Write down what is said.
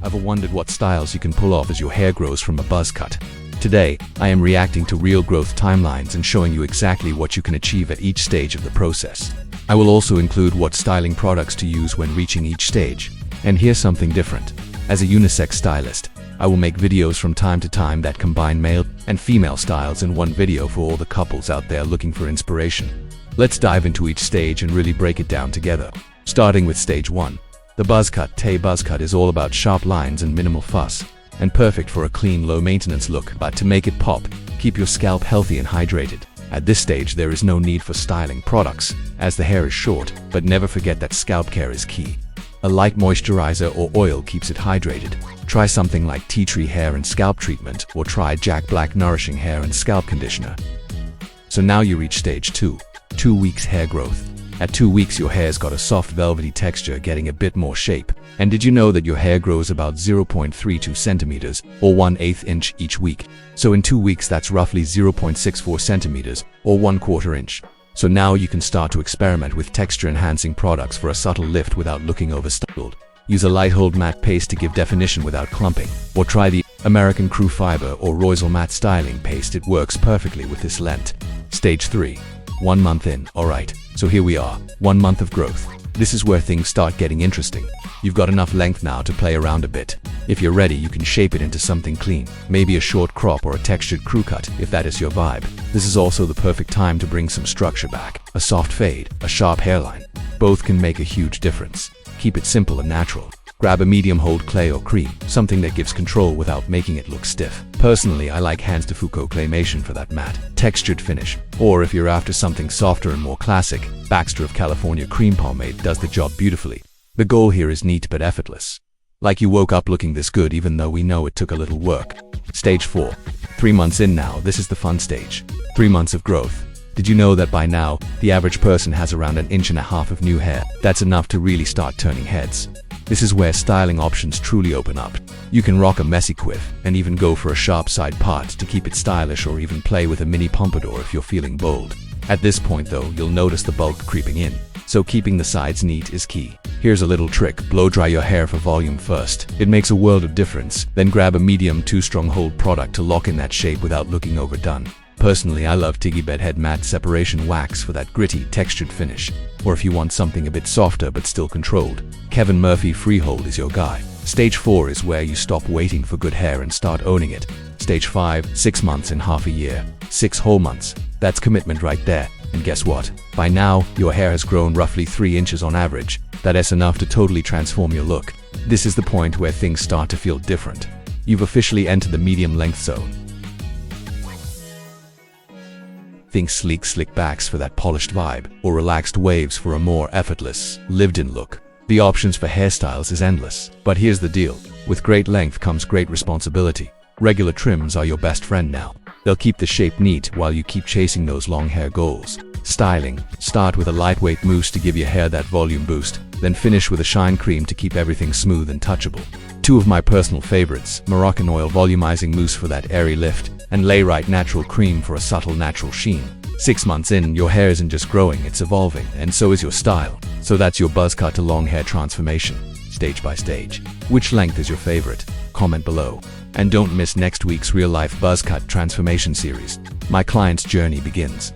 Ever wondered what styles you can pull off as your hair grows from a buzz cut? Today, I am reacting to real growth timelines and showing you exactly what you can achieve at each stage of the process. I will also include what styling products to use when reaching each stage. And here's something different. As a unisex stylist, I will make videos from time to time that combine male and female styles in one video for all the couples out there looking for inspiration. Let's dive into each stage and really break it down together. Starting with stage 1. The buzz cut. Buzz cut is all about sharp lines and minimal fuss, and perfect for a clean, low-maintenance look. But to make it pop, keep your scalp healthy and hydrated. At this stage, there is no need for styling products, as the hair is short, but never forget that scalp care is key. A light moisturizer or oil keeps it hydrated. Try something like tea tree hair and scalp treatment, or try Jack Black nourishing hair and scalp conditioner. So now you reach stage 2. 2 weeks hair growth. At 2 weeks, your hair's got a soft velvety texture, getting a bit more shape. And did you know that your hair grows about 0.32 centimeters or 1/8 inch each week? So in 2 weeks, that's roughly 0.64 centimeters or 1/4 inch. So now you can start to experiment with texture-enhancing products for a subtle lift without looking overstyled. Use a light hold matte paste to give definition without clumping, or try the American Crew Fiber or Royal Matte Styling Paste. It works perfectly with this length. Stage 3. 1 month in. Alright, so here we are, 1 month of growth. This is where things start getting interesting. You've got enough length now to play around a bit. If you're ready, you can shape it into something clean, maybe a short crop or a textured crew cut if that is your vibe. This is also the perfect time to bring some structure back. A soft fade, a sharp hairline. Both can make a huge difference. Keep it simple and natural. Grab a medium hold clay or cream, something that gives control without making it look stiff. Personally, I like Hanz Fuko Claymation for that matte, textured finish. Or if you're after something softer and more classic, Baxter of California Cream Pomade does the job beautifully. The goal here is neat but effortless. Like you woke up looking this good, even though we know it took a little work. Stage 4. 3 months in now. This is the fun stage. 3 months of growth. Did you know that by now, the average person has around 1.5 inches of new hair? That's enough to really start turning heads. This is where styling options truly open up. You can rock a messy quiff and even go for a sharp side part to keep it stylish, or even play with a mini pompadour if you're feeling bold. At this point though, you'll notice the bulk creeping in, so keeping the sides neat is key. Here's a little trick. Blow dry your hair for volume first. It makes a world of difference. Then grab a medium 2-strong hold product to lock in that shape without looking overdone. Personally, I love TIGI Bedhead Matte Separation Wax for that gritty, textured finish. Or if you want something a bit softer but still controlled, Kevin Murphy Freehold is your guy. Stage 4 is where you stop waiting for good hair and start owning it. Stage 5, 6 months and half a year. 6 whole months. That's commitment right there. And guess what? By now, your hair has grown roughly 3 inches on average. That's enough to totally transform your look. This is the point where things start to feel different. You've officially entered the medium length zone. Think sleek slick backs for that polished vibe, or relaxed waves for a more effortless, lived-in look. The options for hairstyles is endless. But here's the deal. With great length comes great responsibility. Regular trims are your best friend now. They'll keep the shape neat while you keep chasing those long hair goals. Styling. Start with a lightweight mousse to give your hair that volume boost, then finish with a shine cream to keep everything smooth and touchable. 2 of my personal favorites, Moroccanoil Volumizing Mousse for that airy lift, and Layrite Natural Cream for a subtle natural sheen. 6 months in, your hair isn't just growing, it's evolving, and so is your style. So that's your buzz cut to long hair transformation, stage by stage. Which length is your favorite? Comment below. And don't miss next week's real-life buzz cut transformation series. My client's journey begins.